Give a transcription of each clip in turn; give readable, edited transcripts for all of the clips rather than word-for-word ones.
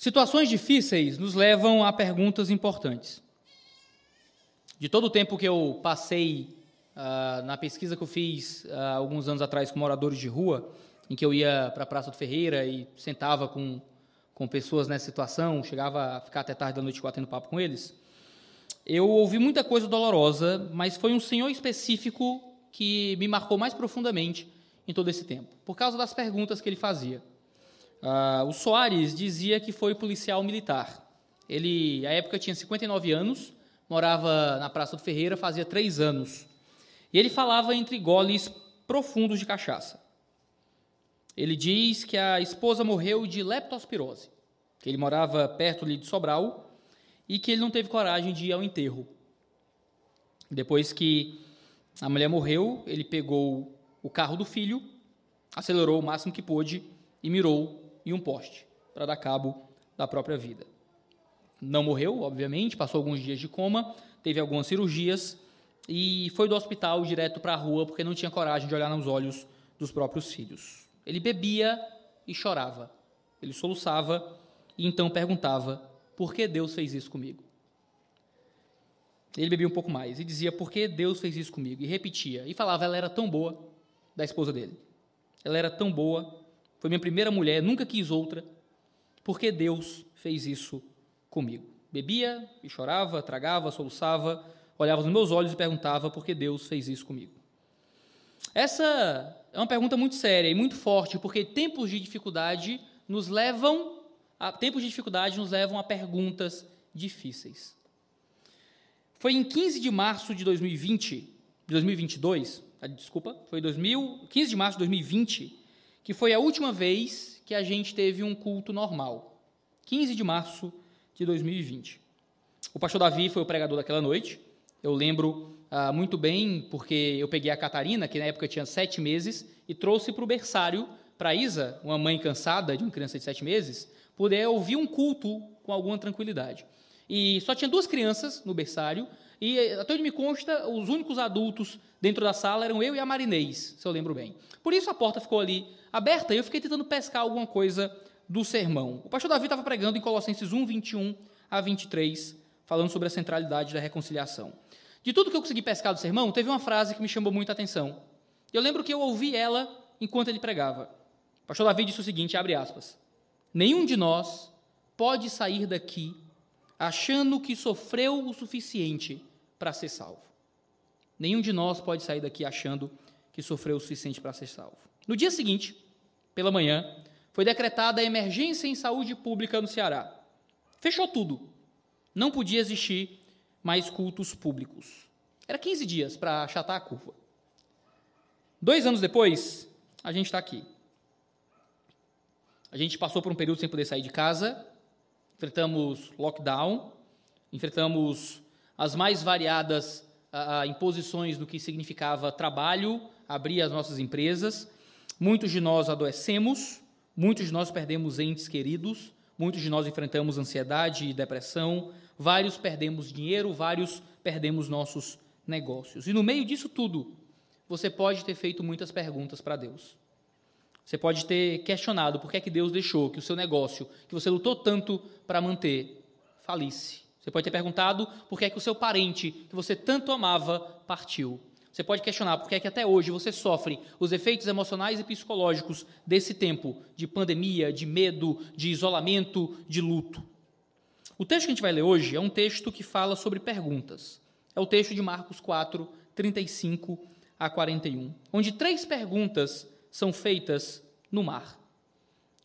Situações difíceis nos levam a perguntas importantes. De todo o tempo que eu passei na pesquisa que eu fiz alguns anos atrás com moradores de rua, em que eu ia para a Praça do Ferreira e sentava com pessoas nessa situação, chegava a ficar até tarde da noite batendo papo com eles, eu ouvi muita coisa dolorosa, mas foi um senhor específico que me marcou mais profundamente em todo esse tempo, por causa das perguntas que ele fazia. O Soares dizia que foi policial militar. Ele, à época, tinha 59 anos, morava na Praça do Ferreira, fazia 3 anos. E ele falava entre goles profundos de cachaça. Ele diz que a esposa morreu de leptospirose, que ele morava perto ali de Sobral e que ele não teve coragem de ir ao enterro. Depois que a mulher morreu, ele pegou o carro do filho, acelerou o máximo que pôde e mirou em um poste para dar cabo da própria vida. Não morreu, obviamente, passou alguns dias de coma, teve algumas cirurgias e foi do hospital direto para a rua porque não tinha coragem de olhar nos olhos dos próprios filhos. Ele bebia e chorava, ele soluçava e então perguntava: por que Deus fez isso comigo? Ele bebia um pouco mais e dizia: por que Deus fez isso comigo? E repetia, e falava: ela era tão boa, da esposa dele. Ela era tão boa, foi minha primeira mulher, nunca quis outra, por que Deus fez isso comigo? Bebia e chorava, tragava, soluçava, olhava nos meus olhos e perguntava: por que Deus fez isso comigo? Essa é uma pergunta muito séria e muito forte, porque tempos de dificuldade nos levam a perguntas difíceis. Foi em 15 de março de 2022, foi 15 de março de 2020, que foi a última vez que a gente teve um culto normal. 15 de março de 2020. O pastor Davi foi o pregador daquela noite. Eu lembro muito bem, porque eu peguei a Catarina, que na época tinha 7 meses, e trouxe para o berçário, para a Isa, uma mãe cansada de uma criança de 7 meses, poder ouvir um culto com alguma tranquilidade. E só tinha 2 crianças no berçário, e até onde me consta, os únicos adultos dentro da sala eram eu e a Marinês, se eu lembro bem. Por isso a porta ficou ali aberta, e eu fiquei tentando pescar alguma coisa do sermão. O pastor Davi estava pregando em Colossenses 1, 21 a 23, falando sobre a centralidade da reconciliação. De tudo que eu consegui pescar do sermão, teve uma frase que me chamou muita atenção. Eu lembro que eu ouvi ela enquanto ele pregava. O pastor Davi disse o seguinte, abre aspas: nenhum de nós pode sair daqui achando que sofreu o suficiente para ser salvo. Nenhum de nós pode sair daqui achando que sofreu o suficiente para ser salvo. No dia seguinte, pela manhã, foi decretada a emergência em saúde pública no Ceará. Fechou tudo. Não podia existir mais cultos públicos. Era 15 dias para achatar a curva. 2 anos depois, a gente está aqui. A gente passou por um período sem poder sair de casa, enfrentamos lockdown, enfrentamos as mais variadas imposições do que significava trabalho, abrir as nossas empresas. Muitos de nós adoecemos, muitos de nós perdemos entes queridos, muitos de nós enfrentamos ansiedade e depressão, vários perdemos dinheiro, vários perdemos nossos negócios. E no meio disso tudo, você pode ter feito muitas perguntas para Deus. Você pode ter questionado por que é que Deus deixou que o seu negócio, que você lutou tanto para manter, falisse. Você pode ter perguntado por que é que o seu parente, que você tanto amava, partiu. Você pode questionar por que é que até hoje você sofre os efeitos emocionais e psicológicos desse tempo de pandemia, de medo, de isolamento, de luto. O texto que a gente vai ler hoje é um texto que fala sobre perguntas. É o texto de Marcos 4, 35 a 41, onde 3 perguntas são feitas no mar.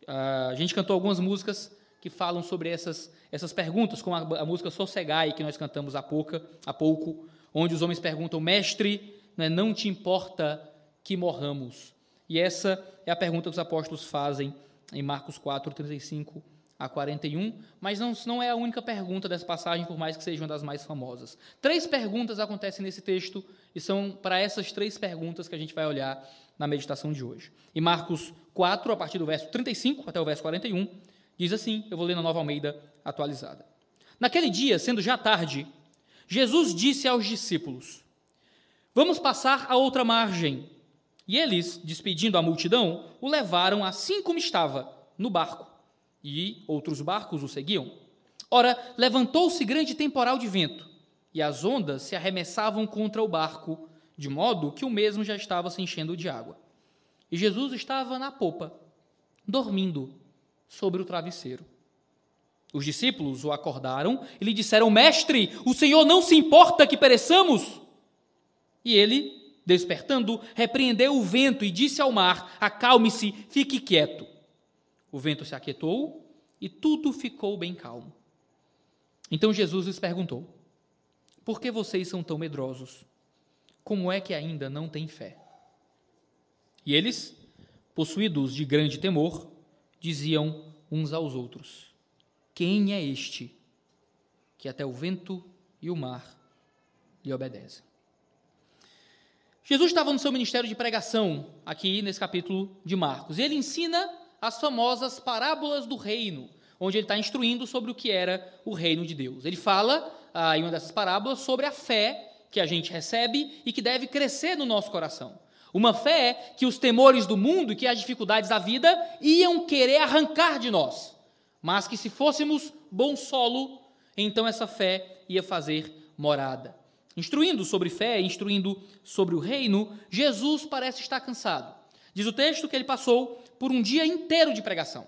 A gente cantou algumas músicas que falam sobre essas perguntas, como a música Sossegai, que nós cantamos há pouco, onde os homens perguntam: mestre, não te importa que morramos? E essa é a pergunta que os apóstolos fazem em Marcos 4, 35 a 41, mas não é a única pergunta dessa passagem, por mais que seja uma das mais famosas. 3 perguntas acontecem nesse texto, e são para essas 3 perguntas que a gente vai olhar na meditação de hoje. Em Marcos 4, a partir do verso 35 até o verso 41, diz assim, eu vou ler na Nova Almeida atualizada. Naquele dia, sendo já tarde, Jesus disse aos discípulos: vamos passar a outra margem. E eles, despedindo a multidão, o levaram assim como estava, no barco, e outros barcos o seguiam. Ora, levantou-se grande temporal de vento, e as ondas se arremessavam contra o barco, de modo que o mesmo já estava se enchendo de água. E Jesus estava na popa, dormindo sobre o travesseiro. Os discípulos o acordaram e lhe disseram: Mestre, o Senhor não se importa que pereçamos? E ele, despertando, repreendeu o vento e disse ao mar: Acalme-se, fique quieto. O vento se aquietou e tudo ficou bem calmo. Então Jesus lhes perguntou: Por que vocês são tão medrosos? Como é que ainda não têm fé? E eles, possuídos de grande temor, diziam uns aos outros: Quem é este que até o vento e o mar lhe obedecem? Jesus estava no seu ministério de pregação, aqui nesse capítulo de Marcos, e ele ensina as famosas parábolas do reino, onde ele está instruindo sobre o que era o reino de Deus. Ele fala, em uma dessas parábolas, sobre a fé que a gente recebe e que deve crescer no nosso coração. Uma fé que os temores do mundo e que as dificuldades da vida iam querer arrancar de nós, mas que se fôssemos bom solo, então essa fé ia fazer morada. Instruindo sobre fé, instruindo sobre o reino, Jesus parece estar cansado. Diz o texto que ele passou por um dia inteiro de pregação,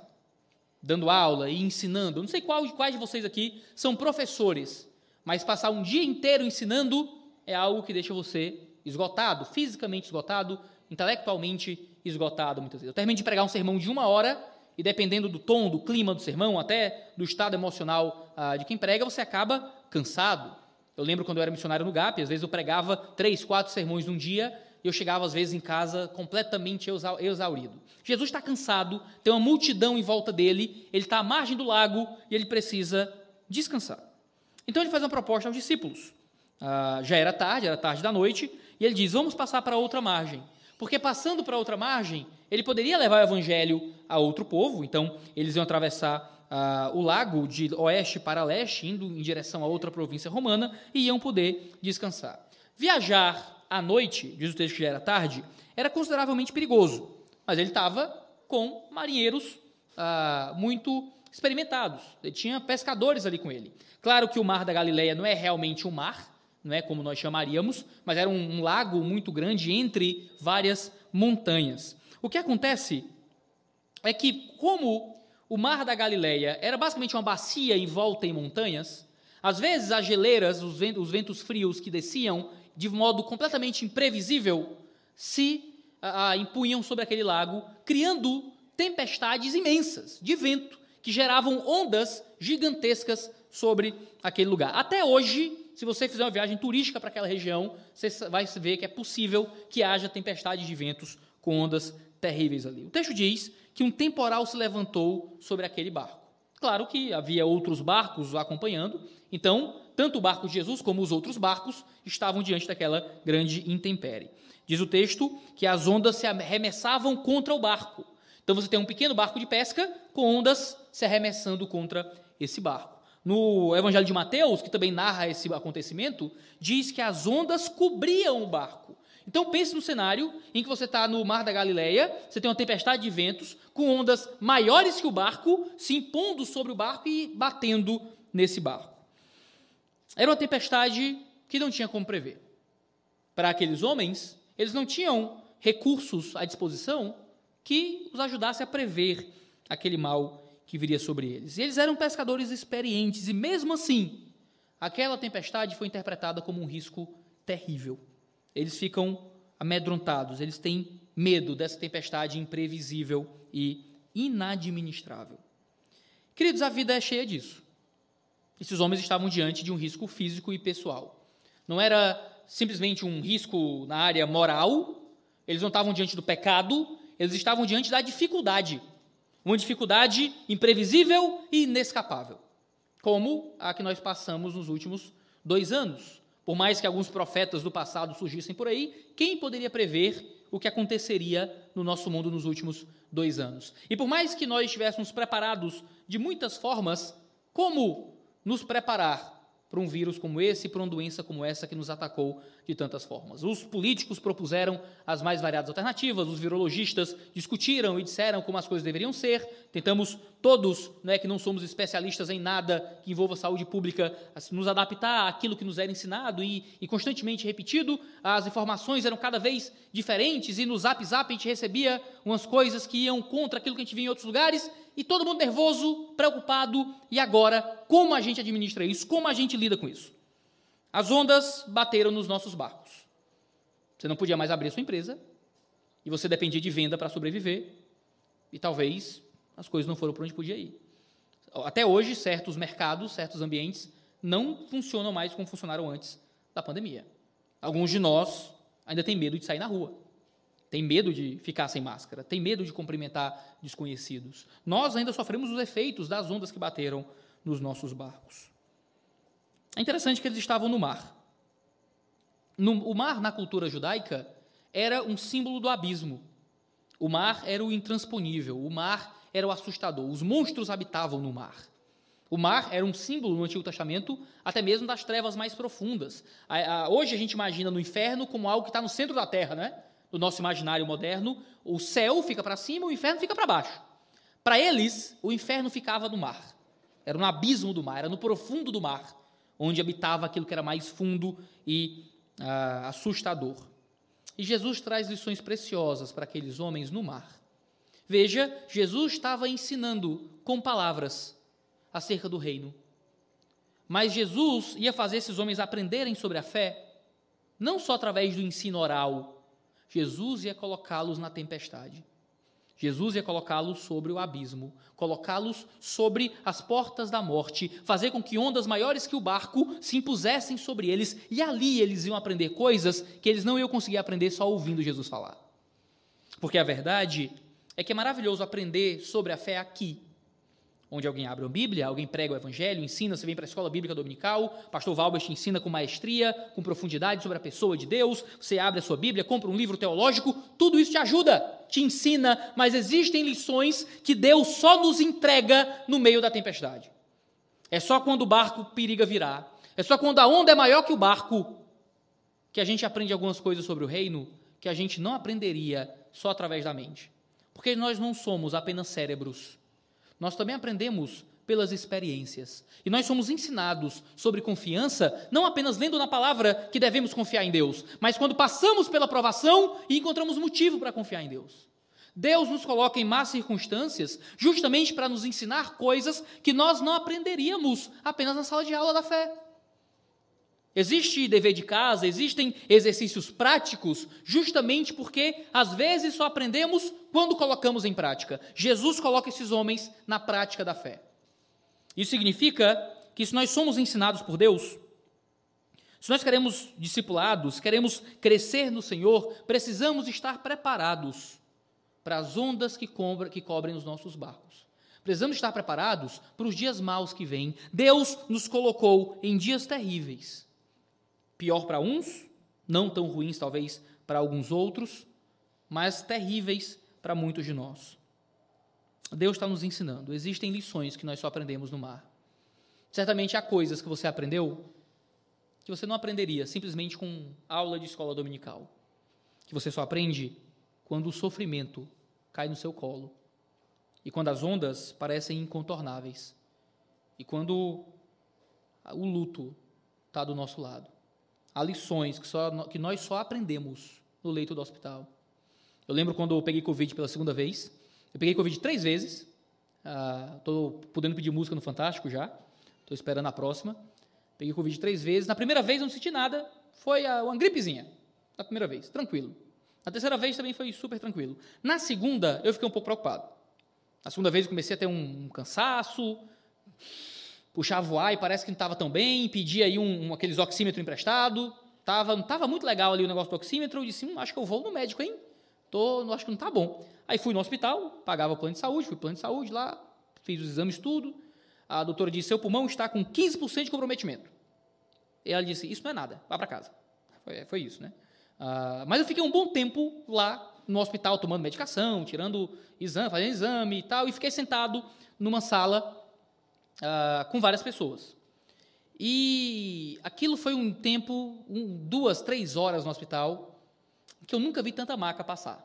dando aula e ensinando. Eu não sei quais de vocês aqui são professores, mas passar um dia inteiro ensinando é algo que deixa você esgotado, fisicamente esgotado, intelectualmente esgotado muitas vezes. Eu termino de pregar um sermão de 1 hora e dependendo do tom, do clima do sermão, até do estado emocional de quem prega, você acaba cansado. Eu lembro quando eu era missionário no GAP, às vezes eu pregava 3, 4 sermões num dia e eu chegava às vezes em casa completamente exaurido. Jesus está cansado, tem uma multidão em volta dele, ele está à margem do lago e ele precisa descansar. Então ele faz uma proposta aos discípulos. Já era tarde da noite, e ele diz: vamos passar para outra margem. Porque passando para outra margem, ele poderia levar o evangelho a outro povo, então eles iam atravessar o lago de oeste para leste, indo em direção a outra província romana, e iam poder descansar. Viajar à noite, diz o texto que já era tarde, era consideravelmente perigoso, mas ele estava com marinheiros muito experimentados, ele tinha pescadores ali com ele. Claro que o mar da Galileia não é realmente um mar, não é como nós chamaríamos, mas era um lago muito grande entre várias montanhas. O que acontece é que, como o mar da Galileia era basicamente uma bacia envolta em montanhas, às vezes as geleiras, os ventos frios que desciam de modo completamente imprevisível, se impunham sobre aquele lago, criando tempestades imensas de vento, que geravam ondas gigantescas sobre aquele lugar. Até hoje, se você fizer uma viagem turística para aquela região, você vai ver que é possível que haja tempestades de ventos com ondas terríveis ali. O texto diz que um temporal se levantou sobre aquele barco. Claro que havia outros barcos acompanhando, então, tanto o barco de Jesus como os outros barcos estavam diante daquela grande intempérie. Diz o texto que as ondas se arremessavam contra o barco. Então, você tem um pequeno barco de pesca com ondas se arremessando contra esse barco. No Evangelho de Mateus, que também narra esse acontecimento, diz que as ondas cobriam o barco. Então pense no cenário em que você está no mar da Galileia, você tem uma tempestade de ventos, com ondas maiores que o barco, se impondo sobre o barco e batendo nesse barco. Era uma tempestade que não tinha como prever. Para aqueles homens, eles não tinham recursos à disposição que os ajudasse a prever aquele mal que viria sobre eles. E eles eram pescadores experientes, e mesmo assim, aquela tempestade foi interpretada como um risco terrível. Eles ficam amedrontados, eles têm medo dessa tempestade imprevisível e inadministrável. Queridos, a vida é cheia disso. Esses homens estavam diante de um risco físico e pessoal. Não era simplesmente um risco na área moral, eles não estavam diante do pecado, eles estavam diante da dificuldade. Uma dificuldade imprevisível e inescapável, como a que nós passamos nos últimos 2 anos. Por mais que alguns profetas do passado surgissem por aí, quem poderia prever o que aconteceria no nosso mundo nos últimos 2 anos? E por mais que nós estivéssemos preparados de muitas formas, como nos preparar por um vírus como esse, por uma doença como essa que nos atacou de tantas formas. Os políticos propuseram as mais variadas alternativas, os virologistas discutiram e disseram como as coisas deveriam ser, tentamos todos, que não somos especialistas em nada que envolva saúde pública, nos adaptar àquilo que nos era ensinado e constantemente repetido, as informações eram cada vez diferentes e no Zap a gente recebia umas coisas que iam contra aquilo que a gente via em outros lugares, e todo mundo nervoso, preocupado, e agora, como a gente administra isso? Como a gente lida com isso? As ondas bateram nos nossos barcos. Você não podia mais abrir a sua empresa, e você dependia de venda para sobreviver, e talvez as coisas não foram para onde podia ir. Até hoje, certos mercados, certos ambientes, não funcionam mais como funcionaram antes da pandemia. Alguns de nós ainda têm medo de sair na rua. Tem medo de ficar sem máscara, tem medo de cumprimentar desconhecidos. Nós ainda sofremos os efeitos das ondas que bateram nos nossos barcos. É interessante que eles estavam no mar. O mar, na cultura judaica, era um símbolo do abismo. O mar era o intransponível, o mar era o assustador, os monstros habitavam no mar. O mar era um símbolo no Antigo Testamento, até mesmo das trevas mais profundas. Hoje a gente imagina no inferno como algo que está no centro da terra, não é? No nosso imaginário moderno, o céu fica para cima, o inferno fica para baixo. Para eles, o inferno ficava no mar. Era no abismo do mar, era no profundo do mar, onde habitava aquilo que era mais fundo e assustador. E Jesus traz lições preciosas para aqueles homens no mar. Veja, Jesus estava ensinando com palavras acerca do reino. Mas Jesus ia fazer esses homens aprenderem sobre a fé, não só através do ensino oral. Jesus ia colocá-los na tempestade. Jesus ia colocá-los sobre o abismo, colocá-los sobre as portas da morte, fazer com que ondas maiores que o barco se impusessem sobre eles, e ali eles iam aprender coisas que eles não iam conseguir aprender só ouvindo Jesus falar. Porque a verdade é que é maravilhoso aprender sobre a fé aqui, onde alguém abre a Bíblia, alguém prega o Evangelho, ensina, você vem para a escola bíblica dominical, pastor Valber te ensina com maestria, com profundidade sobre a pessoa de Deus, você abre a sua Bíblia, compra um livro teológico, tudo isso te ajuda, te ensina, mas existem lições que Deus só nos entrega no meio da tempestade. É só quando o barco periga virar, é só quando a onda é maior que o barco, que a gente aprende algumas coisas sobre o reino, que a gente não aprenderia só através da mente. Porque nós não somos apenas cérebros, nós também aprendemos pelas experiências. E nós somos ensinados sobre confiança, não apenas lendo na palavra que devemos confiar em Deus, mas quando passamos pela provação e encontramos motivo para confiar em Deus. Deus nos coloca em más circunstâncias justamente para nos ensinar coisas que nós não aprenderíamos apenas na sala de aula da fé. Existe dever de casa, existem exercícios práticos, justamente porque, às vezes, só aprendemos quando colocamos em prática. Jesus coloca esses homens na prática da fé. Isso significa que, se nós somos ensinados por Deus, se nós queremos discipulados, queremos crescer no Senhor, precisamos estar preparados para as ondas que cobrem os nossos barcos. Precisamos estar preparados para os dias maus que vêm. Deus nos colocou em dias terríveis. Pior para uns, não tão ruins talvez para alguns outros, mas terríveis para muitos de nós. Deus está nos ensinando. Existem lições que nós só aprendemos no mar. Certamente há coisas que você aprendeu que você não aprenderia simplesmente com aula de escola dominical. Que você só aprende quando o sofrimento cai no seu colo. E quando as ondas parecem incontornáveis. E quando o luto está do nosso lado. Há lições que nós só aprendemos no leito do hospital. Eu lembro quando eu peguei Covid pela segunda vez. Eu peguei Covid 3 vezes. Estou podendo pedir música no Fantástico já. Estou esperando a próxima. Peguei Covid 3 vezes. Na primeira vez eu não senti nada. Foi uma gripezinha. Na primeira vez, tranquilo. Na terceira vez também foi super tranquilo. Na segunda, eu fiquei um pouco preocupado. Na segunda vez eu comecei a ter um cansaço, puxava o ar e parece que não estava tão bem, pedi aí aqueles oxímetros emprestados, não estava muito legal ali o negócio do oxímetro, eu disse, acho que eu vou no médico, hein? Acho que não está bom. Aí fui no hospital, pagava o plano de saúde, fui pro plano de saúde lá, fiz os exames, tudo. A doutora disse, seu pulmão está com 15% de comprometimento. E ela disse, isso não é nada, vá para casa. Foi isso, né? Mas eu fiquei um bom tempo lá no hospital, tomando medicação, tirando exame, fazendo exame e tal, e fiquei sentado numa sala com várias pessoas. E aquilo foi um tempo, 2, 3 horas no hospital, que eu nunca vi tanta maca passar.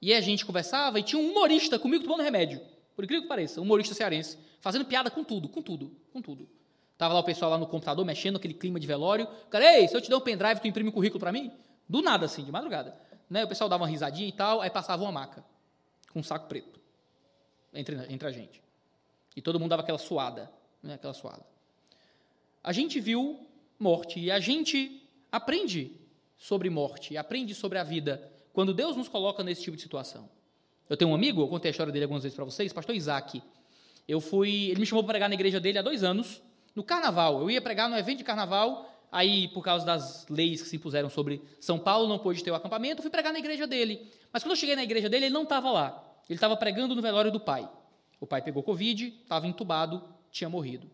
E a gente conversava e tinha um humorista comigo tomando remédio, por incrível que pareça, um humorista cearense, fazendo piada com tudo. Tava lá o pessoal lá no computador, mexendo naquele clima de velório. Cara, ei, se eu te der um pendrive, tu imprime um currículo para mim? Do nada, assim, de madrugada. Né? O pessoal dava uma risadinha e tal, aí passava uma maca, com um saco preto, entre a gente. E todo mundo dava aquela suada, né? Aquela suada. A gente viu morte e a gente aprende sobre morte, aprende sobre a vida, quando Deus nos coloca nesse tipo de situação. Eu tenho um amigo, eu contei a história dele algumas vezes para vocês, pastor Isaac. Ele me chamou para pregar na igreja dele há 2 anos, no carnaval. Eu ia pregar no evento de carnaval, aí por causa das leis que se impuseram sobre São Paulo, não pôde ter o acampamento, eu fui pregar na igreja dele. Mas quando eu cheguei na igreja dele, ele não estava lá. Ele estava pregando no velório do pai. O pai pegou Covid, estava entubado, tinha morrido.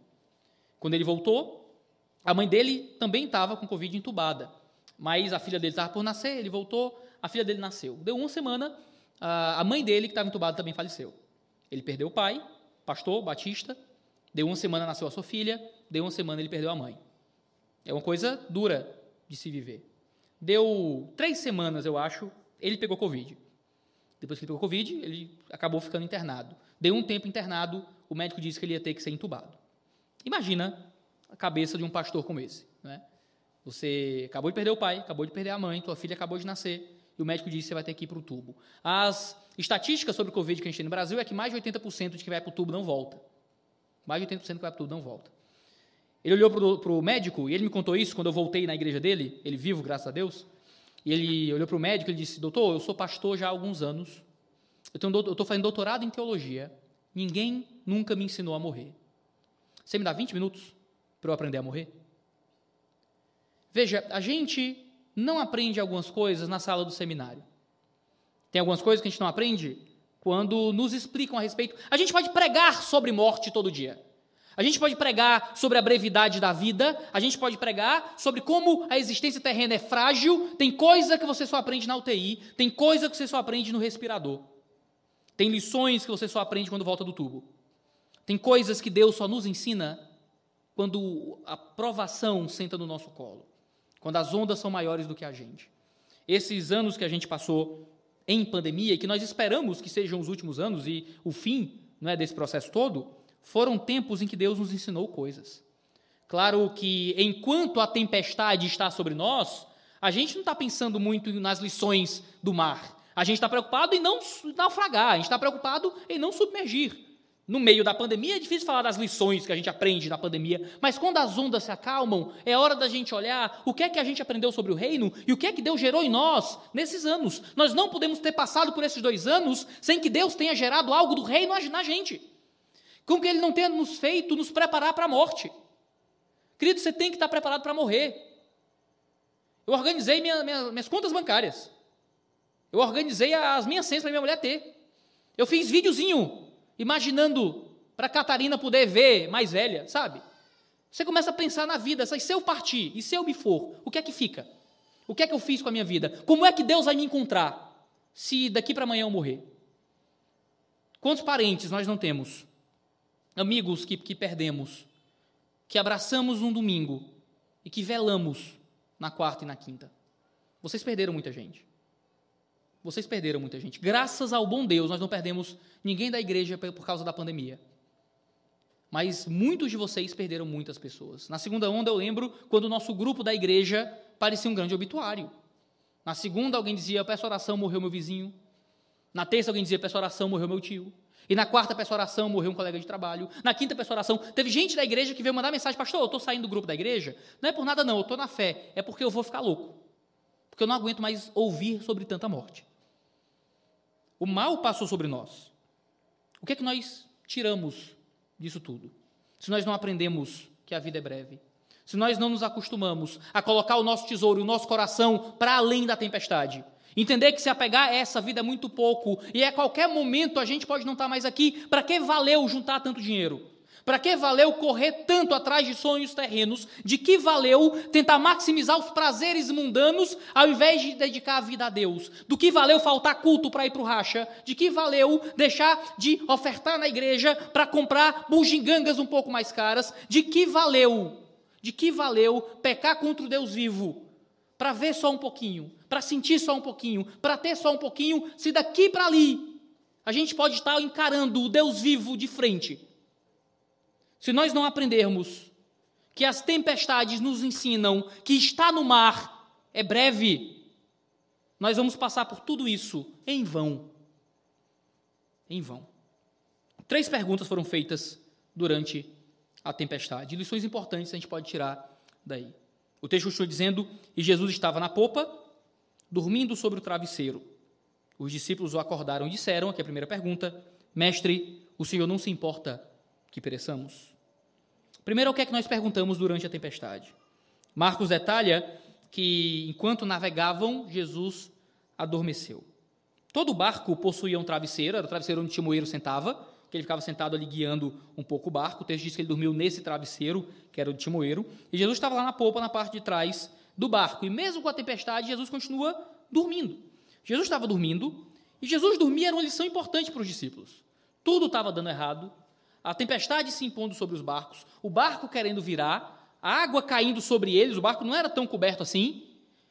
Quando ele voltou, a mãe dele também estava com Covid entubada. Mas a filha dele estava por nascer, ele voltou, a filha dele nasceu. Deu 1 semana, a mãe dele, que estava entubada, também faleceu. Ele perdeu o pai, pastor, batista, deu 1 semana, nasceu a sua filha, deu 1 semana, ele perdeu a mãe. É uma coisa dura de se viver. Deu 3 semanas, eu acho, ele pegou Covid. Depois que ele pegou Covid, ele acabou ficando internado. Deu um tempo internado, o médico disse que ele ia ter que ser entubado. Imagina a cabeça de um pastor como esse, né? Você acabou de perder o pai, acabou de perder a mãe, tua filha acabou de nascer, e o médico disse que você vai ter que ir para o tubo. As estatísticas sobre o Covid que a gente tem no Brasil é que mais de 80% de que vai para o tubo não volta. Mais de 80% que vai para o tubo não volta. Ele olhou para o médico, e ele me contou isso quando eu voltei na igreja dele, ele vivo, graças a Deus, e ele olhou para o médico e ele disse: doutor, eu sou pastor já há alguns anos, eu estou fazendo doutorado em teologia, ninguém nunca me ensinou a morrer. Você me dá 20 minutos para eu aprender a morrer? Veja, a gente não aprende algumas coisas na sala do seminário. Tem algumas coisas que a gente não aprende quando nos explicam a respeito. A gente pode pregar sobre morte todo dia. A gente pode pregar sobre a brevidade da vida, a gente pode pregar sobre como a existência terrena é frágil, tem coisa que você só aprende na UTI, tem coisa que você só aprende no respirador. Tem lições que você só aprende quando volta do tubo. Tem coisas que Deus só nos ensina quando a provação senta no nosso colo, quando as ondas são maiores do que a gente. Esses anos que a gente passou em pandemia, e que nós esperamos que sejam os últimos anos e o fim, não é, desse processo todo, foram tempos em que Deus nos ensinou coisas. Claro que enquanto a tempestade está sobre nós, a gente não está pensando muito nas lições do mar. A gente está preocupado em não naufragar, a gente está preocupado em não submergir. No meio da pandemia é difícil falar das lições que a gente aprende na pandemia, mas quando as ondas se acalmam, é hora da gente olhar o que é que a gente aprendeu sobre o reino e o que é que Deus gerou em nós nesses anos. Nós não podemos ter passado por esses 2 anos sem que Deus tenha gerado algo do reino na gente. Como que Ele não tenha nos feito nos preparar para a morte. Querido, você tem que estar preparado para morrer. Eu organizei minhas contas bancárias. Eu organizei as minhas senhas para minha mulher ter. Eu fiz videozinho imaginando para a Catarina poder ver mais velha, sabe? Você começa a pensar na vida, se eu partir e se eu me for, o que é que fica? O que é que eu fiz com a minha vida? Como é que Deus vai me encontrar se daqui para amanhã eu morrer? Quantos parentes nós não temos? Amigos que perdemos, que abraçamos um domingo e que velamos na quarta e na quinta. Vocês perderam muita gente. Vocês perderam muita gente. Graças ao bom Deus, nós não perdemos ninguém da igreja por causa da pandemia. Mas muitos de vocês perderam muitas pessoas. Na segunda onda, eu lembro quando o nosso grupo da igreja parecia um grande obituário. Na segunda, alguém dizia: peço oração, morreu meu vizinho. Na terça, alguém dizia: peço oração, morreu meu tio. E na quarta, peço oração, morreu um colega de trabalho. Na quinta, peço oração. Teve gente da igreja que veio mandar mensagem: pastor, eu estou saindo do grupo da igreja. Não é por nada não, eu estou na fé. É porque eu vou ficar louco. Porque eu não aguento mais ouvir sobre tanta morte. O mal passou sobre nós. O que é que nós tiramos disso tudo? Se nós não aprendemos que a vida é breve, se nós não nos acostumamos a colocar o nosso tesouro e o nosso coração para além da tempestade, entender que se apegar a essa vida é muito pouco, e a qualquer momento a gente pode não estar mais aqui, para que valeu juntar tanto dinheiro? Para que valeu correr tanto atrás de sonhos terrenos? De que valeu tentar maximizar os prazeres mundanos ao invés de dedicar a vida a Deus? Do que valeu faltar culto para ir para o racha? De que valeu deixar de ofertar na igreja para comprar bugigangas um pouco mais caras? De que valeu? De que valeu pecar contra o Deus vivo? Para ver só um pouquinho, para sentir só um pouquinho, para ter só um pouquinho, se daqui para ali a gente pode estar encarando o Deus vivo de frente. Se nós não aprendermos que as tempestades nos ensinam que estar no mar é breve, nós vamos passar por tudo isso em vão. Em vão. 3 perguntas foram feitas durante a tempestade. Lições importantes a gente pode tirar daí. O texto continua dizendo: e Jesus estava na popa, dormindo sobre o travesseiro. Os discípulos o acordaram e disseram, aqui é a primeira pergunta: Mestre, o Senhor não se importa que pereçamos? Primeiro, o que é que nós perguntamos durante a tempestade? Marcos detalha que, enquanto navegavam, Jesus adormeceu. Todo barco possuía um travesseiro, era o travesseiro onde o timoeiro sentava, que ele ficava sentado ali guiando um pouco o barco. O texto diz que ele dormiu nesse travesseiro, que era o timoeiro, e Jesus estava lá na popa, na parte de trás do barco. E mesmo com a tempestade, Jesus continua dormindo. Jesus estava dormindo, e Jesus dormir era uma lição importante para os discípulos. Tudo estava dando errado, a tempestade se impondo sobre os barcos, o barco querendo virar, a água caindo sobre eles, o barco não era tão coberto assim.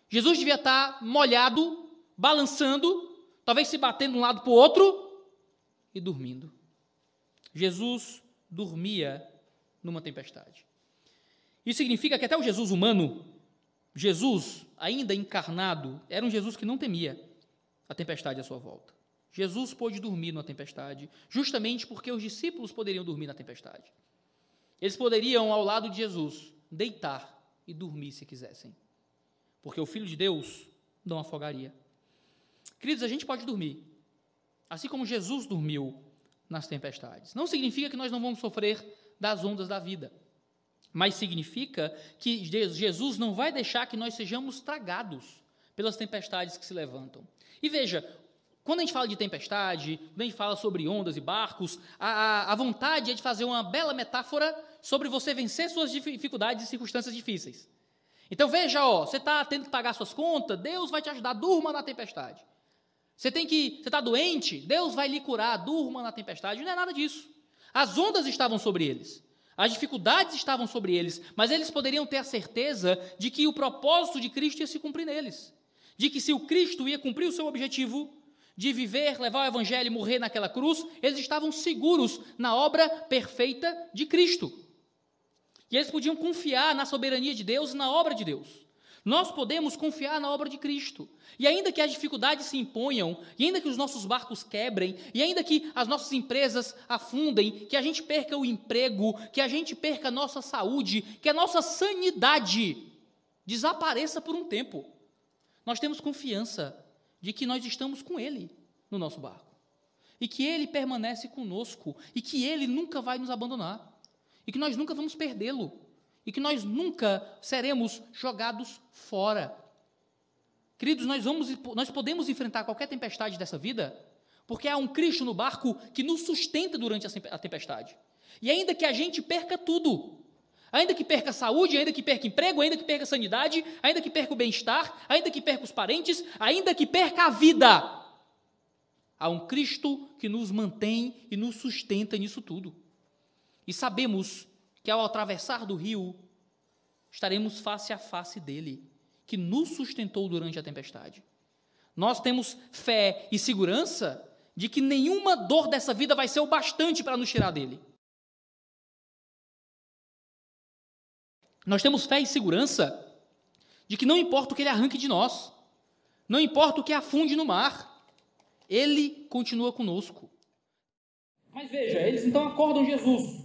Jesus devia estar molhado, balançando, talvez se batendo de um lado para o outro e dormindo. Jesus dormia numa tempestade. Isso significa que até o Jesus humano, Jesus ainda encarnado, era um Jesus que não temia a tempestade à sua volta. Jesus pôde dormir numa tempestade, justamente porque os discípulos poderiam dormir na tempestade. Eles poderiam, ao lado de Jesus, deitar e dormir se quisessem, porque o Filho de Deus não afogaria. Queridos, a gente pode dormir, assim como Jesus dormiu nas tempestades. Não significa que nós não vamos sofrer das ondas da vida, mas significa que Jesus não vai deixar que nós sejamos tragados pelas tempestades que se levantam. E veja, quando a gente fala de tempestade, quando a gente fala sobre ondas e barcos, a vontade é de fazer uma bela metáfora sobre você vencer suas dificuldades e circunstâncias difíceis. Então veja, você está tendo que pagar suas contas, Deus vai te ajudar, durma na tempestade. Você está doente, Deus vai lhe curar, durma na tempestade. Não é nada disso. As ondas estavam sobre eles, as dificuldades estavam sobre eles, mas eles poderiam ter a certeza de que o propósito de Cristo ia se cumprir neles, de que se o Cristo ia cumprir o seu objetivo de viver, levar o evangelho e morrer naquela cruz, eles estavam seguros na obra perfeita de Cristo. E eles podiam confiar na soberania de Deus e na obra de Deus. Nós podemos confiar na obra de Cristo. E ainda que as dificuldades se imponham, e ainda que os nossos barcos quebrem, e ainda que as nossas empresas afundem, que a gente perca o emprego, que a gente perca a nossa saúde, que a nossa sanidade desapareça por um tempo, nós temos confiança de que nós estamos com Ele no nosso barco, e que Ele permanece conosco, e que Ele nunca vai nos abandonar, e que nós nunca vamos perdê-lo, e que nós nunca seremos jogados fora. Queridos, nós podemos enfrentar qualquer tempestade dessa vida, porque há um Cristo no barco que nos sustenta durante a tempestade. E ainda que a gente perca tudo, ainda que perca a saúde, ainda que perca emprego, ainda que perca a sanidade, ainda que perca o bem-estar, ainda que perca os parentes, ainda que perca a vida, há um Cristo que nos mantém e nos sustenta nisso tudo. E sabemos que ao atravessar do rio, estaremos face a face dele, que nos sustentou durante a tempestade. Nós temos fé e segurança de que nenhuma dor dessa vida vai ser o bastante para nos tirar dele. Nós temos fé e segurança de que não importa o que ele arranque de nós, não importa o que afunde no mar, ele continua conosco. Mas veja, eles então acordam Jesus.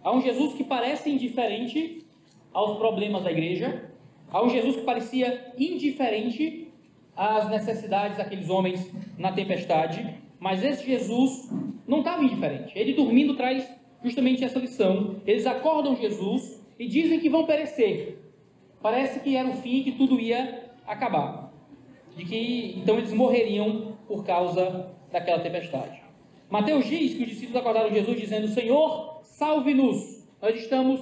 Há um Jesus que parece indiferente aos problemas da igreja, há um Jesus que parecia indiferente às necessidades daqueles homens na tempestade, mas esse Jesus não estava indiferente. Ele dormindo traz justamente essa lição. Eles acordam Jesus e dizem que vão perecer. Parece que era o fim, que tudo ia acabar. De que então eles morreriam por causa daquela tempestade. Mateus diz que os discípulos acordaram Jesus dizendo: Senhor, salve-nos, nós estamos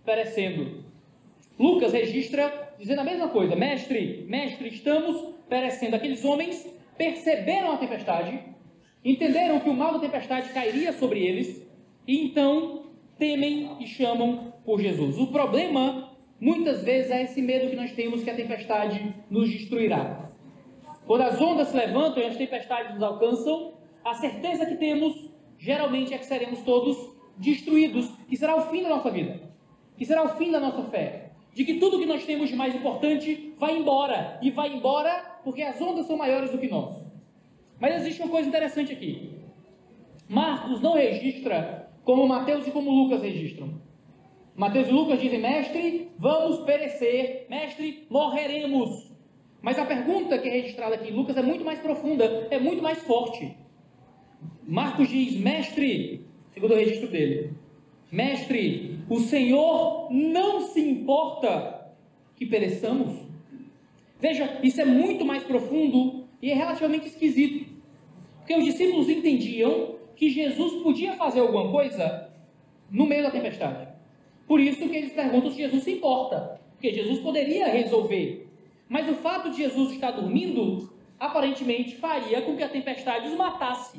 perecendo. Lucas registra dizendo a mesma coisa: mestre, estamos perecendo. Aqueles homens perceberam a tempestade, entenderam que o mal da tempestade cairia sobre eles, e então temem e chamam por Jesus. O problema, muitas vezes, é esse medo que nós temos que a tempestade nos destruirá. Quando as ondas se levantam e as tempestades nos alcançam, a certeza que temos, geralmente, é que seremos todos destruídos, que será o fim da nossa vida, que será o fim da nossa fé, de que tudo que nós temos de mais importante vai embora, e vai embora porque as ondas são maiores do que nós. Mas existe uma coisa interessante aqui. Marcos não registra como Mateus e como Lucas registram. Mateus e Lucas dizem: mestre, vamos perecer, mestre, morreremos. Mas a pergunta que é registrada aqui em Lucas é muito mais profunda, é muito mais forte. Marcos diz: mestre, segundo o registro dele, mestre, o Senhor não se importa que pereçamos? Veja, isso é muito mais profundo e é relativamente esquisito. Porque os discípulos entendiam que Jesus podia fazer alguma coisa no meio da tempestade. Por isso que eles perguntam se Jesus se importa, porque Jesus poderia resolver. Mas o fato de Jesus estar dormindo, aparentemente, faria com que a tempestade os matasse.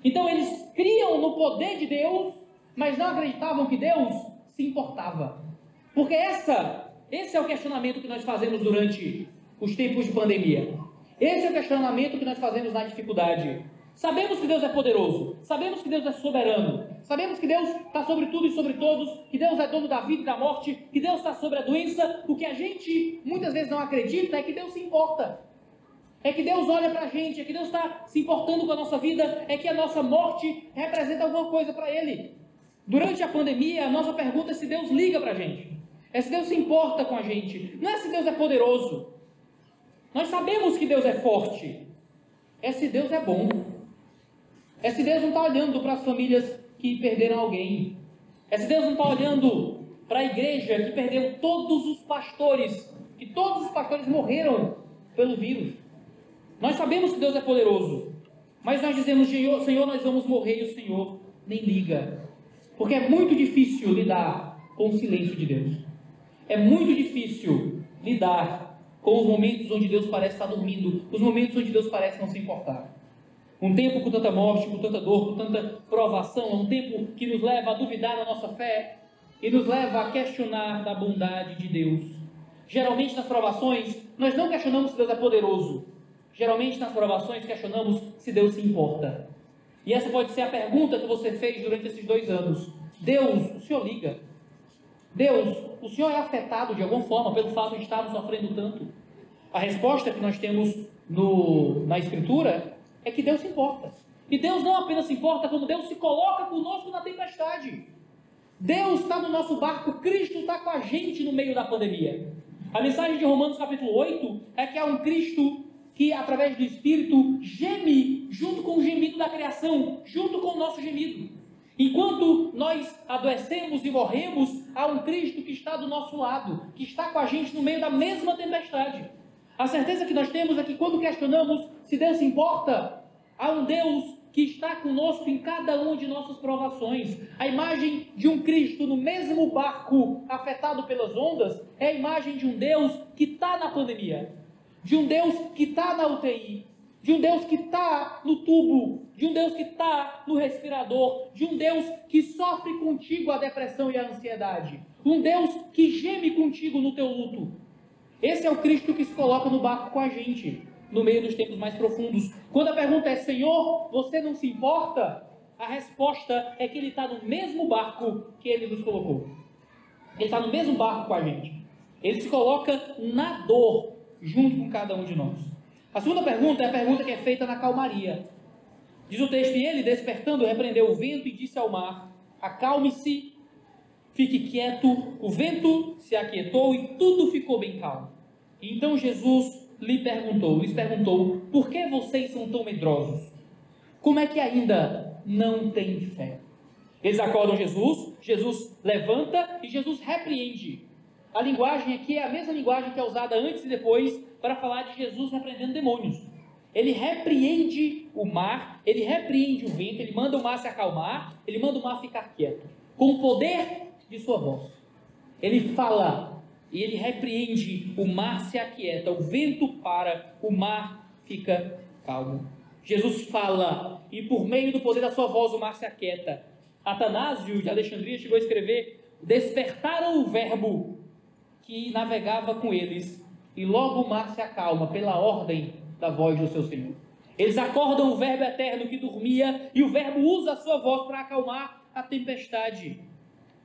Então eles criam no poder de Deus, mas não acreditavam que Deus se importava. Porque esse é o questionamento que nós fazemos durante os tempos de pandemia. Esse é o questionamento que nós fazemos na dificuldade. Sabemos que Deus é poderoso, sabemos que Deus é soberano, sabemos que Deus está sobre tudo e sobre todos, que Deus é dono da vida e da morte, que Deus está sobre a doença. O que a gente muitas vezes não acredita é que Deus se importa, é que Deus olha para a gente, é que Deus está se importando com a nossa vida, é que a nossa morte representa alguma coisa para Ele. Durante a pandemia, a nossa pergunta é se Deus liga para a gente, é se Deus se importa com a gente, não é se Deus é poderoso. Nós sabemos que Deus é forte, é se Deus é bom. É se Deus não está olhando para as famílias que perderam alguém. É se Deus não está olhando para a igreja que perdeu todos os pastores, que todos os pastores morreram pelo vírus. Nós sabemos que Deus é poderoso, mas nós dizemos: Senhor, nós vamos morrer, e o Senhor nem liga. Porque é muito difícil lidar com o silêncio de Deus. É muito difícil lidar com os momentos onde Deus parece estar dormindo, os momentos onde Deus parece não se importar. Um tempo com tanta morte, com tanta dor, com tanta provação, é um tempo que nos leva a duvidar da nossa fé e nos leva a questionar da bondade de Deus. Geralmente nas provações, nós não questionamos se Deus é poderoso. Geralmente nas provações questionamos se Deus se importa. E essa pode ser a pergunta que você fez durante esses 2 anos. Deus, o Senhor liga? Deus, o Senhor é afetado de alguma forma pelo fato de estarmos sofrendo tanto? A resposta que nós temos na Escritura é que Deus se importa. E Deus não apenas se importa, como Deus se coloca conosco na tempestade. Deus está no nosso barco, Cristo está com a gente no meio da pandemia. A mensagem de Romanos capítulo 8 é que há um Cristo que, através do Espírito, geme junto com o gemido da criação, junto com o nosso gemido. Enquanto nós adoecemos e morremos, há um Cristo que está do nosso lado, que está com a gente no meio da mesma tempestade. A certeza que nós temos é que quando questionamos se Deus se importa, há um Deus que está conosco em cada uma de nossas provações. A imagem de um Cristo no mesmo barco afetado pelas ondas é a imagem de um Deus que está na pandemia, de um Deus que está na UTI, de um Deus que está no tubo, de um Deus que está no respirador, de um Deus que sofre contigo a depressão e a ansiedade, um Deus que geme contigo no teu luto. Esse é o Cristo que se coloca no barco com a gente, no meio dos tempos mais profundos. Quando a pergunta é: Senhor, você não se importa? A resposta é que Ele está no mesmo barco que Ele nos colocou. Ele está no mesmo barco com a gente. Ele se coloca na dor, junto com cada um de nós. A segunda pergunta é a pergunta que é feita na calmaria. Diz o texto: e ele, despertando, repreendeu o vento e disse ao mar: acalme-se, fique quieto. O vento se aquietou e tudo ficou bem calmo. Então Jesus lhes perguntou: por que vocês são tão medrosos? Como é que ainda não têm fé? Eles acordam Jesus, Jesus levanta e Jesus repreende. A linguagem aqui é a mesma linguagem que é usada antes e depois para falar de Jesus repreendendo demônios. Ele repreende o mar, ele repreende o vento, ele manda o mar se acalmar, ele manda o mar ficar quieto. com o poder de sua voz. Ele fala e ele repreende, o mar se aquieta, o vento para, o mar fica calmo. Jesus fala e por meio do poder da sua voz o mar se aquieta. Atanásio de Alexandria chegou a escrever: despertaram o verbo que navegava com eles, e logo o mar se acalma pela ordem da voz do seu Senhor. Eles acordam o verbo eterno que dormia, e o verbo usa a sua voz para acalmar a tempestade.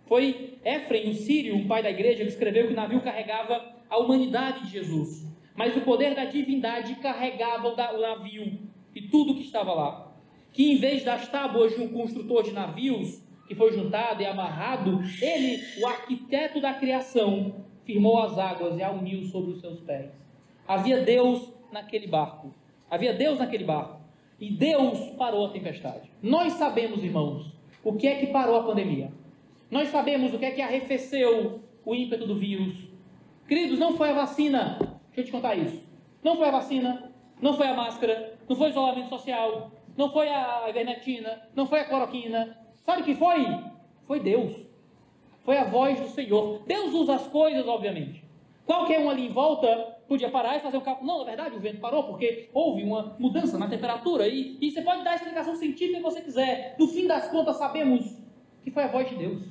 Foi Éfrem, o sírio, um pai da igreja, que escreveu que o navio carregava a humanidade de Jesus, mas o poder da divindade carregava o navio e tudo que estava lá. Que em vez das tábuas de um construtor de navios, que foi juntado e amarrado, ele, o arquiteto da criação, firmou as águas e a uniu sobre os seus pés. Havia Deus naquele barco. Havia Deus naquele barco. E Deus parou a tempestade. Nós sabemos, irmãos, o que é que parou a pandemia. Nós sabemos o que é que arrefeceu o ímpeto do vírus. Queridos, não foi a vacina. Deixa eu te contar isso. Não foi a vacina, não foi a máscara, não foi o isolamento social, não foi a ivermectina, não foi a cloroquina. Sabe o que foi? Foi Deus. Foi a voz do Senhor. Deus usa as coisas, obviamente. Qualquer um ali em volta podia parar e fazer um cálculo. Não, na verdade o vento parou porque houve uma mudança na temperatura. E você pode dar a explicação científica que você quiser. No fim das contas, sabemos que foi a voz de Deus.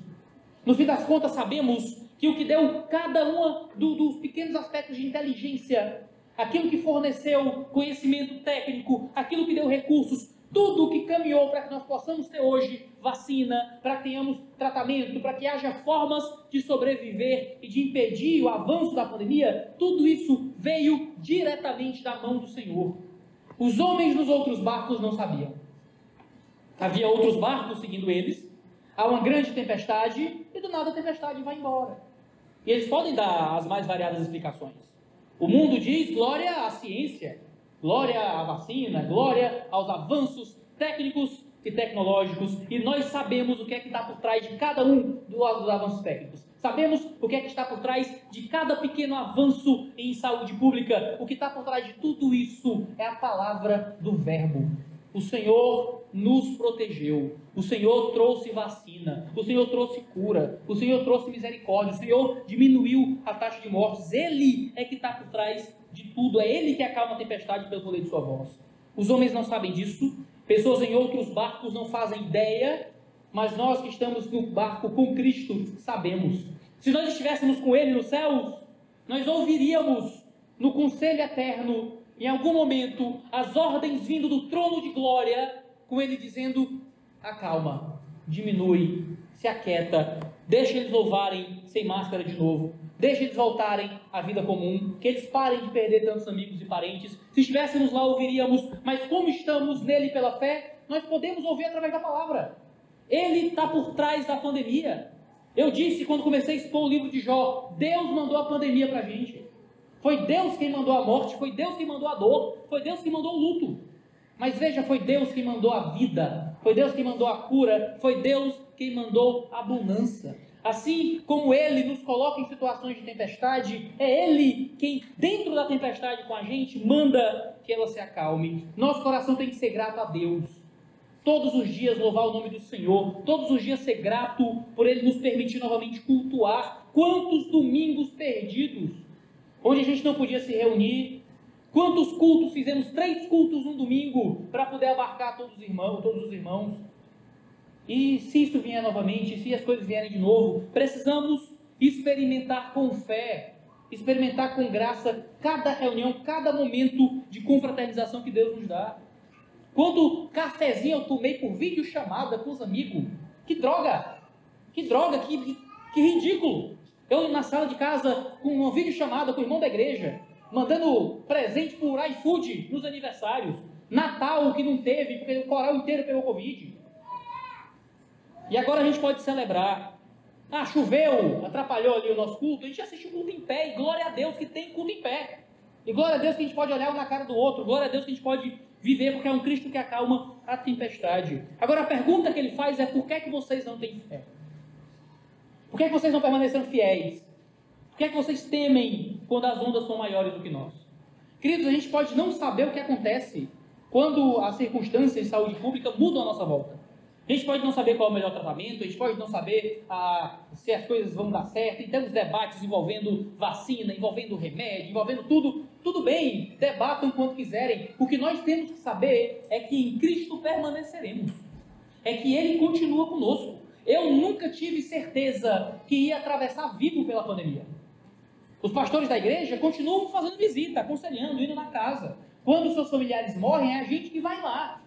No fim das contas, sabemos que o que deu cada um dos pequenos aspectos de inteligência, aquilo que forneceu conhecimento técnico, aquilo que deu recursos, tudo o que caminhou para que nós possamos ter hoje vacina, para que tenhamos tratamento, para que haja formas de sobreviver e de impedir o avanço da pandemia, tudo isso veio diretamente da mão do Senhor. Os homens nos outros barcos não sabiam. Havia outros barcos seguindo eles, há uma grande tempestade e do nada a tempestade vai embora. E eles podem dar as mais variadas explicações. O mundo diz glória à ciência, glória à vacina, glória aos avanços técnicos e tecnológicos, e nós sabemos o que é que está por trás de cada um dos avanços técnicos. Sabemos o que é que está por trás de cada pequeno avanço em saúde pública. O que está por trás de tudo isso é a palavra do Verbo. O Senhor nos protegeu, o Senhor trouxe vacina, o Senhor trouxe cura, o Senhor trouxe misericórdia, o Senhor diminuiu a taxa de mortes. Ele é que está por trás de tudo, é Ele que acalma a tempestade pelo poder de sua voz. Os homens não sabem disso, pessoas em outros barcos não fazem ideia, mas nós que estamos no barco com Cristo sabemos. Se nós estivéssemos com Ele nos céus, nós ouviríamos no conselho eterno, em algum momento, as ordens vindo do trono de glória, com Ele dizendo: acalma, diminui, se aquieta, deixa eles louvarem sem máscara de novo, deixa eles voltarem à vida comum, que eles parem de perder tantos amigos e parentes. Se estivéssemos lá, ouviríamos, mas como estamos nele pela fé, nós podemos ouvir através da palavra. Ele está por trás da pandemia. Eu disse quando comecei a expor o livro de Jó, Deus mandou a pandemia para a gente. Foi Deus quem mandou a morte, foi Deus quem mandou a dor, foi Deus quem mandou o luto. Mas veja, foi Deus quem mandou a vida, foi Deus quem mandou a cura, foi Deus quem mandou a abundância. Assim como Ele nos coloca em situações de tempestade, é Ele quem, dentro da tempestade com a gente, manda que ela se acalme. Nosso coração tem que ser grato a Deus. Todos os dias louvar o nome do Senhor, todos os dias ser grato por Ele nos permitir novamente cultuar. Quantos domingos perdidos, onde a gente não podia se reunir. Quantos cultos fizemos? 3 cultos num domingo para poder abarcar todos os irmãos. E se isso vier novamente, se as coisas vierem de novo, precisamos experimentar com fé, experimentar com graça cada reunião, cada momento de confraternização que Deus nos dá. Quanto cafezinho eu tomei por videochamada com os amigos. Que droga! Que ridículo! Eu na sala de casa com uma videochamada com o irmão da igreja, mandando presente por iFood nos aniversários. Natal que não teve, porque o coral inteiro pegou Covid. E agora a gente pode celebrar. Ah, choveu, atrapalhou ali o nosso culto. A gente assiste o culto em pé, e glória a Deus que tem culto em pé. E glória a Deus que a gente pode olhar um na cara do outro. Glória a Deus que a gente pode viver, porque é um Cristo que acalma a tempestade. Agora a pergunta que ele faz é: por que é que vocês não têm fé? Por que é que vocês não permaneceram fiéis? Por que é que vocês temem quando as ondas são maiores do que nós? Queridos, a gente pode não saber o que acontece quando as circunstâncias de saúde pública mudam à nossa volta. A gente pode não saber qual é o melhor tratamento, a gente pode não saber se as coisas vão dar certo, e temos debates envolvendo vacina, envolvendo remédio, envolvendo tudo. Tudo bem, debatam quanto quiserem. O que nós temos que saber é que em Cristo permaneceremos. É que Ele continua conosco. Eu nunca tive certeza que ia atravessar vivo pela pandemia. Os pastores da igreja continuam fazendo visita, aconselhando, indo na casa. Quando seus familiares morrem, é a gente que vai lá.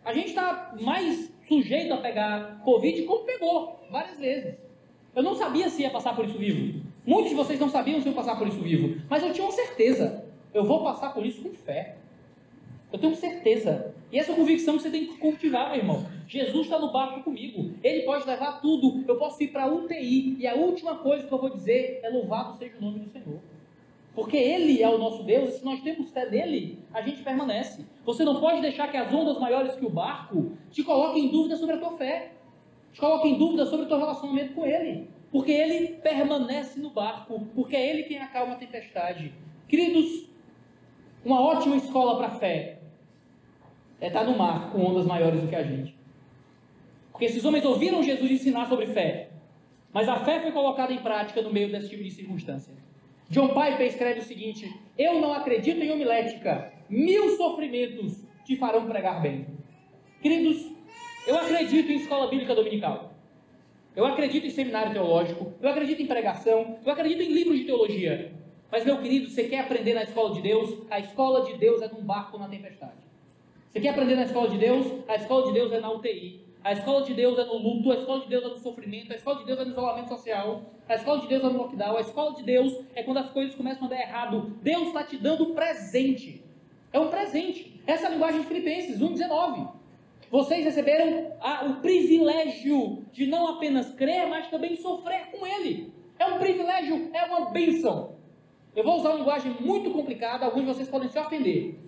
A gente está mais sujeito a pegar Covid como pegou, várias vezes. Eu não sabia se ia passar por isso vivo. Muitos de vocês não sabiam se iam passar por isso vivo. Mas eu tinha uma certeza. Eu vou passar por isso com fé. Eu tenho certeza. E essa convicção que você tem que cultivar, meu irmão. Jesus está no barco comigo. Ele pode levar tudo. Eu posso ir para a UTI. E a última coisa que eu vou dizer é: louvado seja o nome do Senhor. Porque Ele é o nosso Deus. E se nós temos fé nele, a gente permanece. Você não pode deixar que as ondas maiores que o barco te coloquem em dúvida sobre a tua fé. Te coloquem em dúvida sobre o teu relacionamento com Ele. Porque Ele permanece no barco. Porque é Ele quem acalma a tempestade. Queridos, uma ótima escola para a fé é estar no mar com ondas maiores do que a gente. Porque esses homens ouviram Jesus ensinar sobre fé, mas a fé foi colocada em prática no meio desse tipo de circunstância. John Piper escreve o seguinte: eu não acredito em homilética, 1000 sofrimentos te farão pregar bem. Queridos, eu acredito em escola bíblica dominical, eu acredito em seminário teológico, eu acredito em pregação, eu acredito em livros de teologia. Mas, meu querido, você quer aprender na escola de Deus? A escola de Deus é num barco na tempestade. Você quer aprender na escola de Deus? A escola de Deus é na UTI. A escola de Deus é no luto. A escola de Deus é no sofrimento. A escola de Deus é no isolamento social. A escola de Deus é no lockdown. A escola de Deus é quando as coisas começam a dar errado. Deus está te dando presente. É um presente. Essa é a linguagem de Filipenses 1,19. Vocês receberam o privilégio de não apenas crer, mas também sofrer com Ele. É um privilégio, é uma bênção. Eu vou usar uma linguagem muito complicada, alguns de vocês podem se ofender.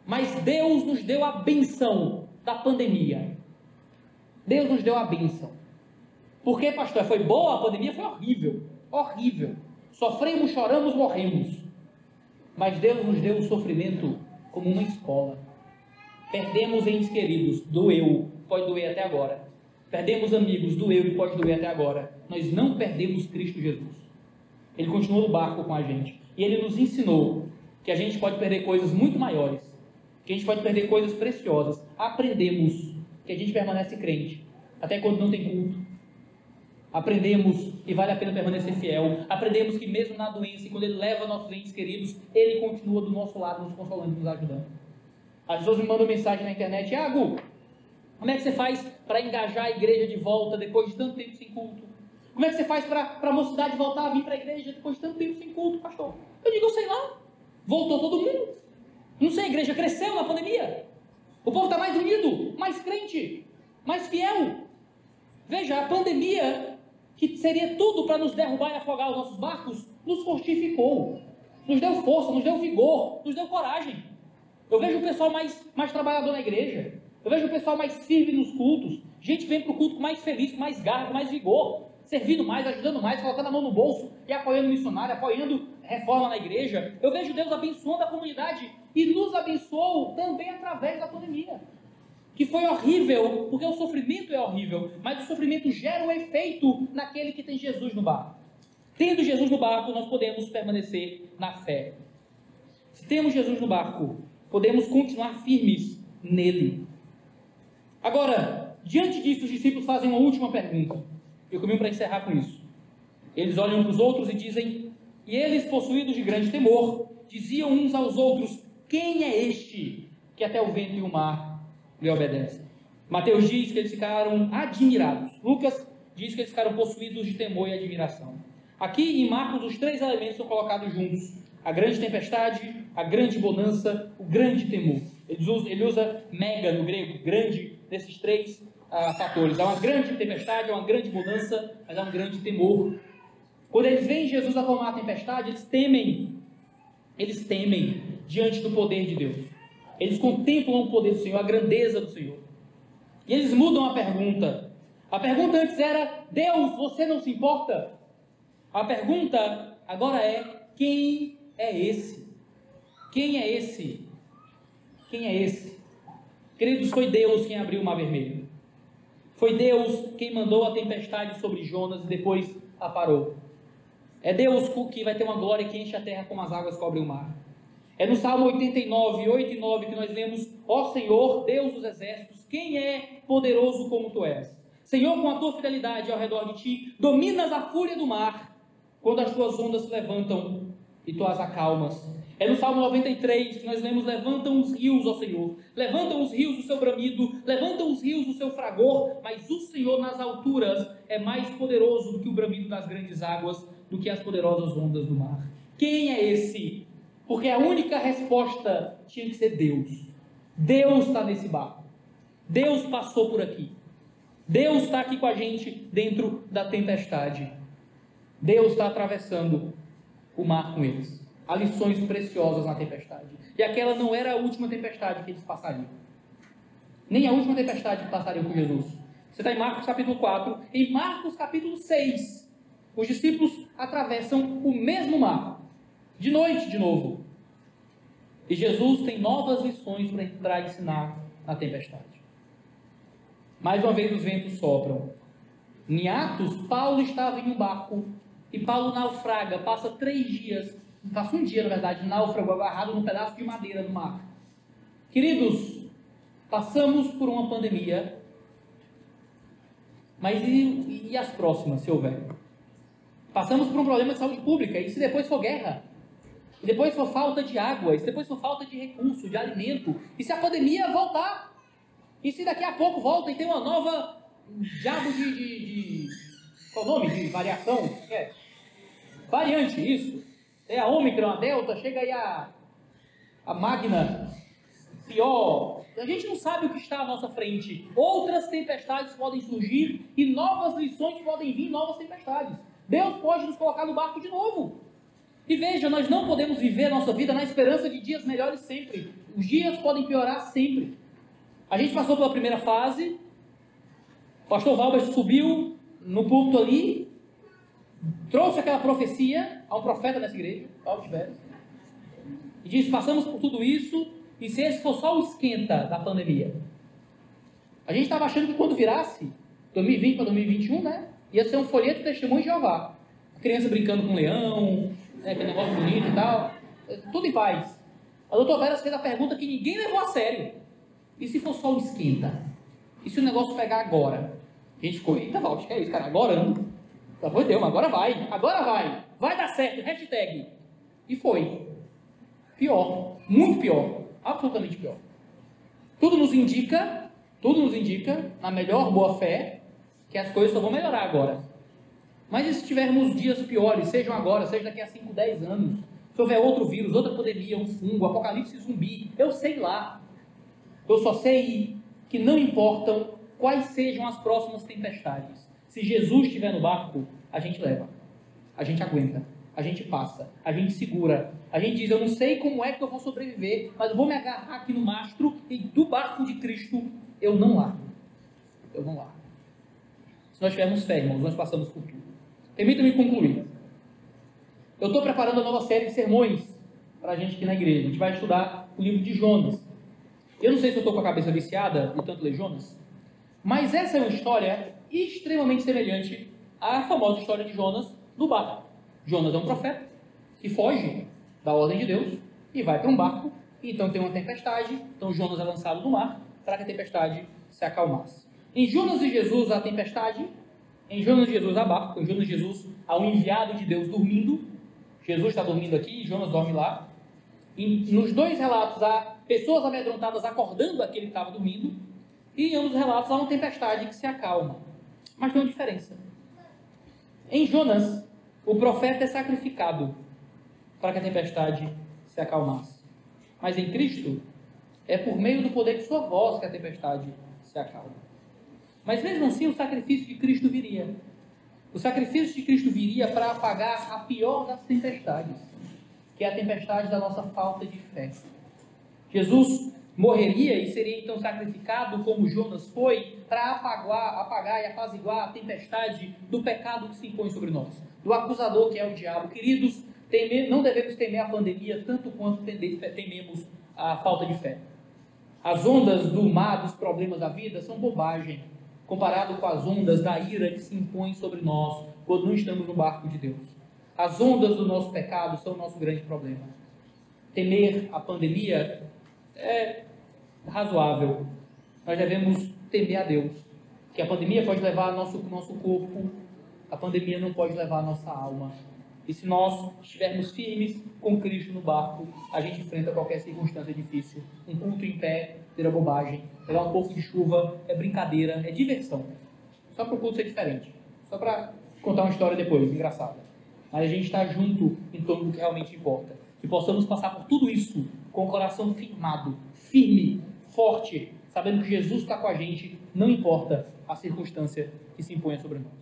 Mas Deus nos deu a bênção da pandemia. Deus nos deu a bênção. Por quê, pastor? Foi boa? A pandemia foi horrível. Horrível. Sofremos, choramos, morremos. Mas Deus nos deu o sofrimento como uma escola. Perdemos entes queridos, doeu, pode doer até agora. Perdemos amigos, doeu e pode doer até agora. Nós não perdemos Cristo Jesus. Ele continuou no barco com a gente. E Ele nos ensinou que a gente pode perder coisas muito maiores. Que a gente pode perder coisas preciosas. Aprendemos que a gente permanece crente até quando não tem culto. Aprendemos que vale a pena permanecer fiel. Aprendemos que mesmo na doença, quando Ele leva nossos entes queridos, Ele continua do nosso lado, nos consolando, nos ajudando. As pessoas me mandam mensagem na internet: Thiago, como é que você faz para engajar a igreja de volta depois de tanto tempo sem culto? Como é que você faz para a mocidade voltar a vir para a igreja depois de tanto tempo sem culto, pastor? Eu digo: eu sei lá. Voltou todo mundo. Não sei, a igreja cresceu na pandemia. O povo está mais unido, mais crente, mais fiel. Veja, a pandemia, que seria tudo para nos derrubar e afogar os nossos barcos, nos fortificou, nos deu força, nos deu vigor, nos deu coragem. Eu vejo o pessoal mais trabalhador na igreja, eu vejo o pessoal mais firme nos cultos, gente que vem para o culto com mais feliz, com mais garra, com mais vigor, servindo mais, ajudando mais, colocando a mão no bolso e apoiando o missionário, apoiando reforma na igreja. Eu vejo Deus abençoando a comunidade e nos abençoou também através da pandemia, que foi horrível, porque o sofrimento é horrível, mas o sofrimento gera um efeito naquele que tem Jesus no barco. Tendo Jesus no barco, nós podemos permanecer na fé. Se temos Jesus no barco, podemos continuar firmes nele. Agora, diante disso, os discípulos fazem uma última pergunta. Eu caminho para encerrar com isso. Eles olham uns para os outros e dizem: e eles, possuídos de grande temor, diziam uns aos outros: quem é este que até o vento e o mar lhe obedecem? Mateus diz que eles ficaram admirados. Lucas diz que eles ficaram possuídos de temor e admiração. Aqui em Marcos, os três elementos são colocados juntos: a grande tempestade, a grande bonança, o grande temor. Ele usa mega no grego, grande, nesses três fatores. Há uma grande tempestade, há uma grande bonança, mas há um grande temor. Quando eles veem Jesus acalmar a tempestade, eles temem diante do poder de Deus. Eles contemplam o poder do Senhor, a grandeza do Senhor. E eles mudam a pergunta. A pergunta antes era: Deus, você não se importa? A pergunta agora é: quem é esse? Quem é esse? Quem é esse? Queridos, foi Deus quem abriu o mar vermelho. Foi Deus quem mandou a tempestade sobre Jonas e depois a parou. É Deus que vai ter uma glória que enche a terra como as águas cobrem o mar. É no Salmo 89, 8 e 9 que nós lemos: ó Senhor, Deus dos exércitos, quem é poderoso como Tu és? Senhor, com a Tua fidelidade ao redor de Ti, dominas a fúria do mar, quando as Tuas ondas se levantam e Tu as acalmas. É no Salmo 93 que nós lemos: levantam os rios, ó Senhor, levantam os rios do seu bramido, levantam os rios do seu fragor, mas o Senhor nas alturas é mais poderoso do que o bramido das grandes águas, do que as poderosas ondas do mar. Quem é esse? Porque a única resposta tinha que ser Deus. Deus está nesse barco. Deus passou por aqui. Deus está aqui com a gente dentro da tempestade. Deus está atravessando o mar com eles. Há lições preciosas na tempestade. E aquela não era a última tempestade que eles passariam. Nem a última tempestade que passariam com Jesus. Você está em Marcos capítulo 4. Em Marcos capítulo 6, os discípulos atravessam o mesmo mar. De noite de novo. E Jesus tem novas lições para ensinar na tempestade. Mais uma vez os ventos sopram. Em Atos, Paulo estava em um barco e Paulo naufraga, passa 3 dias, passa um dia na verdade, náufrago, agarrado num pedaço de madeira no mar. Queridos, passamos por uma pandemia, mas e as próximas, se houver? Passamos por um problema de saúde pública, e se depois for guerra? E depois for falta de água, e se depois for falta de recurso, de alimento, e se a pandemia voltar? E se daqui a pouco volta e tem uma nova diabo qual o nome? De variação? Variante, isso. É a Ômicron, a Delta, chega aí a Magna, pior. A gente não sabe o que está à nossa frente. Outras tempestades podem surgir e novas lições podem vir, novas tempestades. Deus pode nos colocar no barco de novo. E veja, nós não podemos viver a nossa vida na esperança de dias melhores sempre. Os dias podem piorar sempre. A gente passou pela primeira fase, o pastor Valber subiu no púlpito ali, trouxe aquela profecia a um profeta nessa igreja, Paulo Tiberio, e disse: passamos por tudo isso, e se esse for só o esquenta da pandemia. A gente estava achando que quando virasse, 2020 para 2021, né, ia ser um folheto de testemunho de Jeová. A criança brincando com um leão, aquele negócio bonito e tal, tudo em paz. A doutora Vera fez a pergunta que ninguém levou a sério: e se for só o esquenta? E se o negócio pegar agora? A gente ficou: eita, Valdir, que é isso, cara? Agora não. Pelo amor de Deus, agora vai. Vai dar certo, hashtag. E foi. Pior, muito pior, absolutamente pior. Tudo nos indica, na melhor boa fé, que as coisas só vão melhorar agora. Mas e se tivermos dias piores, sejam agora, seja daqui a 5, 10 anos, se houver outro vírus, outra pandemia, um fungo, apocalipse zumbi, eu sei lá. Eu só sei que não importam quais sejam as próximas tempestades. Se Jesus estiver no barco, a gente leva, a gente aguenta, a gente passa, a gente segura, a gente diz: eu não sei como é que eu vou sobreviver, mas eu vou me agarrar aqui no mastro e do barco de Cristo eu não largo. Eu não largo. Se nós tivermos fé, irmãos, nós passamos por tudo. Permita-me concluir. Eu estou preparando a nova série de sermões para a gente aqui na igreja. A gente vai estudar o livro de Jonas. Eu não sei se eu estou com a cabeça viciada de tanto ler Jonas, mas essa é uma história extremamente semelhante à famosa história de Jonas no barco. Jonas é um profeta que foge da ordem de Deus e vai para um barco, e então tem uma tempestade. Então Jonas é lançado no mar para que a tempestade se acalmasse. Em Jonas e Jesus há tempestade, em Jonas e Jesus há barco, em Jonas e Jesus há um enviado de Deus dormindo. Jesus está dormindo aqui e Jonas dorme lá. E nos dois relatos há pessoas amedrontadas acordando aquele que estava dormindo, e em ambos os relatos há uma tempestade que se acalma. Mas tem uma diferença. Em Jonas, o profeta é sacrificado para que a tempestade se acalmasse. Mas em Cristo, é por meio do poder de sua voz que a tempestade se acalma. Mas mesmo assim, o sacrifício de Cristo viria. O sacrifício de Cristo viria para apagar a pior das tempestades, que é a tempestade da nossa falta de fé. Jesus morreria e seria então sacrificado, como Jonas foi, para apagar e apaziguar a tempestade do pecado que se impõe sobre nós, do acusador que é o diabo. Queridos, não devemos temer a pandemia tanto quanto tememos a falta de fé. As ondas do mar, dos problemas da vida, são bobagem comparado com as ondas da ira que se impõem sobre nós quando não estamos no barco de Deus. As ondas do nosso pecado são o nosso grande problema. Temer a pandemia é razoável. Nós devemos temer a Deus, que a pandemia pode levar nosso corpo, a pandemia não pode levar a nossa alma. E se nós estivermos firmes com Cristo no barco, a gente enfrenta qualquer circunstância difícil. Um culto em pé vira bobagem, pegar um pouco de chuva é brincadeira, é diversão. Só para o culto ser diferente. Só para contar uma história depois, engraçada. Mas a gente está junto em torno do que realmente importa. Que possamos passar por tudo isso com o coração firmado, firme, forte, sabendo que Jesus está com a gente, não importa a circunstância que se imponha sobre nós.